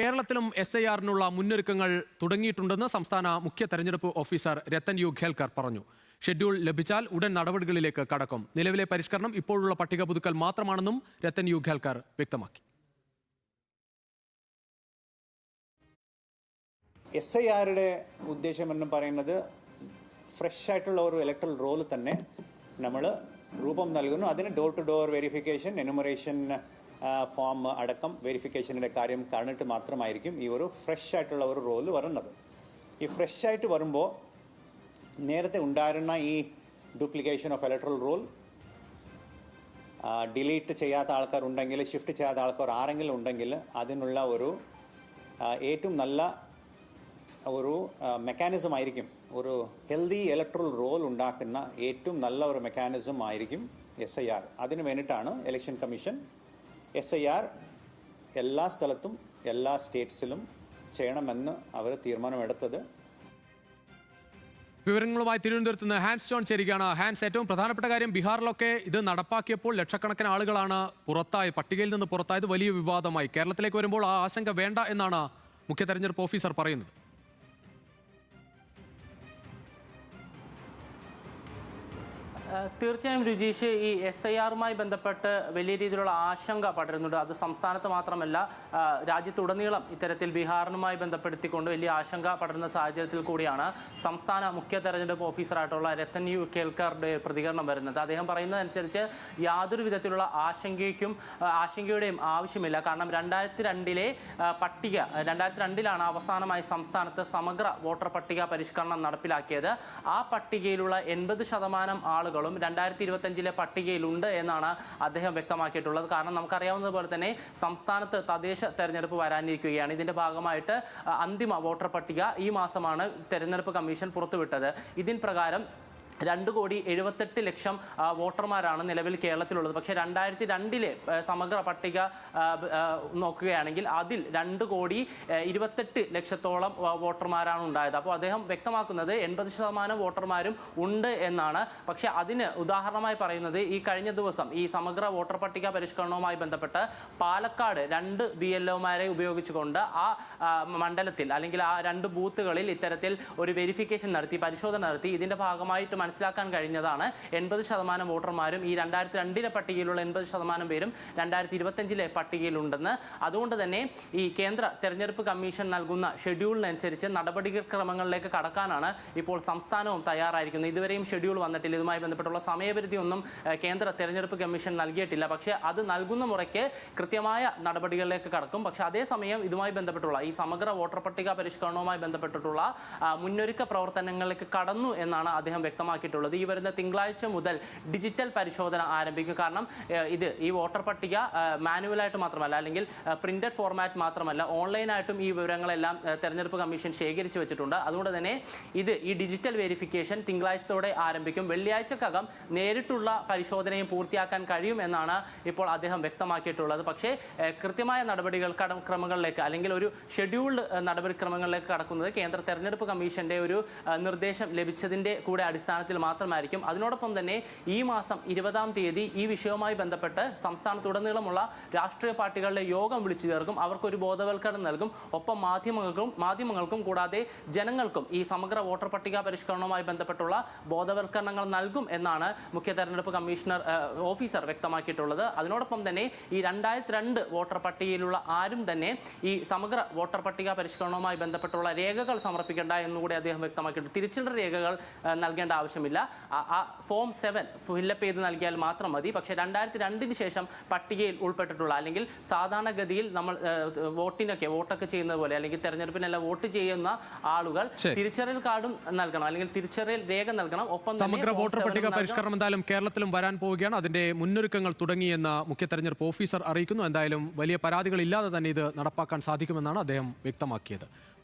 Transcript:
കേരളത്തിലും SIR-നുള്ള മുന്നൊരുക്കങ്ങൾ തുടങ്ങിയിട്ടുണ്ടെന്ന് സംസ്ഥാന മുഖ്യ തെരഞ്ഞെടുപ്പ് ഓഫീസർ രത്തൻ യു ഖേൽക്കർ പറഞ്ഞു. ഷെഡ്യൂൾ ലഭിച്ചാൽ ഉടൻ നടപടികളിലേക്ക് കടക്കും. നിലവിലെ പരിഷ്കരണം ഇപ്പോഴുള്ള പട്ടിക പുതുക്കൽ മാത്രമാണെന്നും രത്തൻ യു ഖേൽക്കർ വ്യക്തമാക്കി. SIR-യുടെ ഉദ്ദേശമെന്ന് പറയുന്നത് ഫ്രഷ് ആയിട്ടുള്ള ഒരു ഇലക്ട്രൽ റോൾ തന്നെ നമ്മൾ രൂപം നൽകുന്നു. അതിന് door to door verification, enumeration form അടക്കം വെരിഫിക്കേഷൻ്റെ കാര്യം കാണിട്ട് മാത്രമായിരിക്കും ഈ ഒരു ഫ്രഷ് ആയിട്ടുള്ള ഒരു റോള് വരുന്നത്. ഈ ഫ്രഷ് ആയിട്ട് വരുമ്പോൾ നേരത്തെ ഉണ്ടായിരുന്ന ഈ duplication of electoral roll delete ചെയ്യാത്ത ആൾക്കാർ ഉണ്ടെങ്കിൽ, ഷിഫ്റ്റ് ചെയ്യാത്ത ആൾക്കാർ ആരെങ്കിലും ഉണ്ടെങ്കിൽ അതിനുള്ള ഒരു ഏറ്റവും നല്ല ഒരു മെക്കാനിസം ആയിരിക്കും. ഒരു ഹെൽത്തി ഇലക്ട്രൽ റോൾ ഉണ്ടാക്കുന്ന ഏറ്റവും നല്ല ഒരു മെക്കാനിസം ആയിരിക്കും SIR. അതിന് വേണ്ടിയിട്ടാണ് ഇലക്ഷൻ കമ്മീഷൻ SIR എല്ലാ സ്ഥലത്തും എല്ലാ സ്റ്റേറ്റ്സിലും ചെയ്യണമെന്ന് അവർ തീരുമാനമെടുത്തത്. വിവരങ്ങളുമായി തിരുവനന്തപുരത്ത് നിന്ന് ഹാൻസ് ജോൺ ചേരുകയാണ്. ഹാൻസ്, ഏറ്റവും പ്രധാനപ്പെട്ട കാര്യം, ബീഹാറിലൊക്കെ ഇത് നടപ്പാക്കിയപ്പോൾ ലക്ഷക്കണക്കിന് ആളുകളാണ് പട്ടികയിൽ നിന്ന് പുറത്തായത്. വലിയ വിവാദമായി. കേരളത്തിലേക്ക് വരുമ്പോൾ ആ ആശങ്ക വേണ്ട എന്നാണ് മുഖ്യ തെരഞ്ഞെടുപ്പ് ഓഫീസർ പറയുന്നത്. തീർച്ചയായും രുചീഷ്, ഈ SIR-മായി ബന്ധപ്പെട്ട് വലിയ രീതിയിലുള്ള ആശങ്ക പടരുന്നുണ്ട്. അത് സംസ്ഥാനത്ത് മാത്രമല്ല, രാജ്യത്തുടനീളം ഇത്തരത്തിൽ ബീഹാറിനുമായി ബന്ധപ്പെടുത്തിക്കൊണ്ട് വലിയ ആശങ്ക പടരുന്ന സാഹചര്യത്തിൽ കൂടിയാണ് സംസ്ഥാന മുഖ്യ തെരഞ്ഞെടുപ്പ് ഓഫീസറായിട്ടുള്ള രത്തൻ യു ഖേൽക്കറുടെ പ്രതികരണം വരുന്നത്. അദ്ദേഹം പറയുന്നതനുസരിച്ച് യാതൊരു വിധത്തിലുള്ള ആശങ്കയുടെയും ആവശ്യമില്ല. കാരണം 2002-ലെ പട്ടിക, 2002-ലാണ് അവസാനമായി സംസ്ഥാനത്ത് സമഗ്ര വോട്ടർ പട്ടിക പരിഷ്കരണം നടപ്പിലാക്കിയത്. ആ പട്ടികയിലുള്ള 80% ആളുകൾ 2025-ലെ പട്ടികയിലുണ്ട് എന്നാണ് അദ്ദേഹം വ്യക്തമാക്കിയിട്ടുള്ളത്. കാരണം നമുക്കറിയാവുന്നതുപോലെ തന്നെ സംസ്ഥാനത്ത് തദ്ദേശ തെരഞ്ഞെടുപ്പ് വരാനിരിക്കുകയാണ്. ഇതിന്റെ ഭാഗമായിട്ട് അന്തിമ വോട്ടർ പട്ടിക ഈ മാസമാണ് തെരഞ്ഞെടുപ്പ് കമ്മീഷൻ പുറത്തുവിട്ടത്. ഇതിൻ പ്രകാരം 2,78,00,000 വോട്ടർമാരാണ് നിലവിൽ കേരളത്തിലുള്ളത്. പക്ഷേ 2002-ലെ സമഗ്ര പട്ടിക നോക്കുകയാണെങ്കിൽ അതിൽ 2,28,00,000-ഓളം വോട്ടർമാരാണ് ഉണ്ടായത്. അപ്പോൾ അദ്ദേഹം വ്യക്തമാക്കുന്നത് 80% വോട്ടർമാരും ഉണ്ട് എന്നാണ്. പക്ഷേ അതിന് ഉദാഹരണമായി പറയുന്നത്, ഈ കഴിഞ്ഞ ദിവസം ഈ സമഗ്ര വോട്ടർ പട്ടിക പരിഷ്കരണവുമായി ബന്ധപ്പെട്ട് പാലക്കാട് 2 BLO-മാരെ ഉപയോഗിച്ചുകൊണ്ട് ആ മണ്ഡലത്തിൽ അല്ലെങ്കിൽ ആ 2 ബൂത്തുകളിൽ ഇത്തരത്തിൽ ഒരു വെരിഫിക്കേഷൻ നടത്തി, പരിശോധന നടത്തി. ഇതിന്റെ ഭാഗമായിട്ട് മനസ്സിലാക്കാൻ കഴിഞ്ഞതാണ് 80% വോട്ടർമാരും ഈ 2002-ലെ പട്ടികയിലുള്ള 80% പേരും 2025-ലെ പട്ടികയിലുണ്ടെന്ന്. അതുകൊണ്ട് തന്നെ ഈ കേന്ദ്ര തെരഞ്ഞെടുപ്പ് കമ്മീഷൻ നൽകുന്ന ഷെഡ്യൂളിനനുസരിച്ച് നടപടിക്രമങ്ങളിലേക്ക് കടക്കാനാണ് ഇപ്പോൾ സംസ്ഥാനവും തയ്യാറായിരിക്കുന്നത്. ഇതുവരെയും ഷെഡ്യൂൾ വന്നിട്ടില്ല. ഇതുമായി ബന്ധപ്പെട്ടുള്ള സമയപരിധി ഒന്നും കേന്ദ്ര തെരഞ്ഞെടുപ്പ് കമ്മീഷൻ നൽകിയിട്ടില്ല. പക്ഷേ അത് നൽകുന്ന മുറയ്ക്ക് കൃത്യമായ നടപടികളിലേക്ക് കടക്കും. പക്ഷേ അതേസമയം ഇതുമായി ബന്ധപ്പെട്ടുള്ള ഈ സമഗ്ര വോട്ടർ പട്ടിക പരിഷ്കരണവുമായി ബന്ധപ്പെട്ടിട്ടുള്ള മുന്നൊരുക്ക പ്രവർത്തനങ്ങളിലേക്ക് കടന്നു എന്നാണ് അദ്ദേഹം വ്യക്തമാക്കിയിട്ടുള്ളത്. ഈ വരുന്ന തിങ്കളാഴ്ച മുതൽ ഡിജിറ്റൽ പരിശോധന ആരംഭിക്കും. കാരണം ഈ വോട്ടർ പട്ടിക മാനുവലായിട്ട് മാത്രമല്ല, അല്ലെങ്കിൽ പ്രിന്റഡ് ഫോർമാറ്റ് മാത്രമല്ല, ഓൺലൈനായിട്ടും ഈ വിവരങ്ങളെല്ലാം തെരഞ്ഞെടുപ്പ് കമ്മീഷൻ ശേഖരിച്ചു വെച്ചിട്ടുണ്ട്. അതുകൊണ്ട് തന്നെ ഈ ഡിജിറ്റൽ വെരിഫിക്കേഷൻ തിങ്കളാഴ്ചത്തോടെ ആരംഭിക്കും. വെള്ളിയാഴ്ചക്കകം നേരിട്ടുള്ള പരിശോധനയും പൂർത്തിയാക്കാൻ കഴിയും എന്നാണ് ഇപ്പോൾ അദ്ദേഹം വ്യക്തമാക്കിയിട്ടുള്ളത്. പക്ഷേ കൃത്യമായ ക്രമങ്ങളിലേക്ക് അല്ലെങ്കിൽ ഒരു ഷെഡ്യൂൾഡ് നടപടിക്രമങ്ങളിലേക്ക് കടക്കുന്നത് കേന്ദ്ര തെരഞ്ഞെടുപ്പ് കമ്മീഷന്റെ ഒരു നിർദ്ദേശം ലഭിച്ചതിന്റെ കൂടെ അടിസ്ഥാനത്തിൽ മാത്രമായിരിക്കും. അതിനോടൊപ്പം തന്നെ ഈ മാസം 20-ാം തീയതി ഈ വിഷയവുമായി ബന്ധപ്പെട്ട് സംസ്ഥാനത്തുടനീളമുള്ള രാഷ്ട്രീയ പാർട്ടികളുടെ യോഗം വിളിച്ചു ചേർക്കും. അവർക്കൊരു ബോധവൽക്കരണം നൽകും. ഒപ്പം മാധ്യമങ്ങൾക്കും കൂടാതെ ജനങ്ങൾക്കും ഈ സമഗ്ര വോട്ടർ പട്ടിക പരിഷ്കരണവുമായി ബന്ധപ്പെട്ടുള്ള ബോധവൽക്കരണങ്ങൾ നൽകും എന്നാണ് മുഖ്യ തെരഞ്ഞെടുപ്പ് കമ്മീഷണർ ഓഫീസർ വ്യക്തമാക്കിയിട്ടുള്ളത്. അതിനോടൊപ്പം തന്നെ ഈ 2002 വോട്ടർ പട്ടികയിലുള്ള ആരും തന്നെ ഈ സമഗ്ര വോട്ടർ പട്ടിക പരിഷ്കരണവുമായി ബന്ധപ്പെട്ടുള്ള രേഖകൾ സമർപ്പിക്കേണ്ട എന്നുകൂടി അദ്ദേഹം വ്യക്തമാക്കിയിട്ടുണ്ട്. തിരിച്ചറിയൽ രേഖകൾ നൽകേണ്ട ആവശ്യമില്ല. ആ ഫോം 7 ഫില്ലപ്പ് ചെയ്ത് നൽകിയാൽ മാത്രം മതി. പക്ഷേ 2002-ന് ശേഷം പട്ടികയിൽ ഉൾപ്പെട്ടിട്ടുള്ള, അല്ലെങ്കിൽ സാധാരണഗതിയിൽ നമ്മൾ വോട്ടൊക്കെ ചെയ്യുന്നത് പോലെ, അല്ലെങ്കിൽ തെരഞ്ഞെടുപ്പിനെല്ലാം വോട്ട് ചെയ്യുന്ന ആളുകൾ തിരിച്ചറിയൽ കാർഡും നൽകണം, അല്ലെങ്കിൽ തിരിച്ചറിയൽ രേഖ നൽകണം. ഒപ്പം സമഗ്ര വോട്ടർ പട്ടിക പരിഷ്കരണം എന്തായാലും കേരളത്തിലും വരാൻ പോവുകയാണ്. അതിന്റെ മുന്നൊരുക്കങ്ങൾ തുടങ്ങിയെന്ന് മുഖ്യ തെരഞ്ഞെടുപ്പ് ഓഫീസർ അറിയിക്കുന്നു. എന്തായാലും വലിയ പരാതികളില്ലാതെ തന്നെ ഇത് നടപ്പാക്കാൻ സാധിക്കുമെന്നാണ് അദ്ദേഹം വ്യക്തമാക്കിയത്.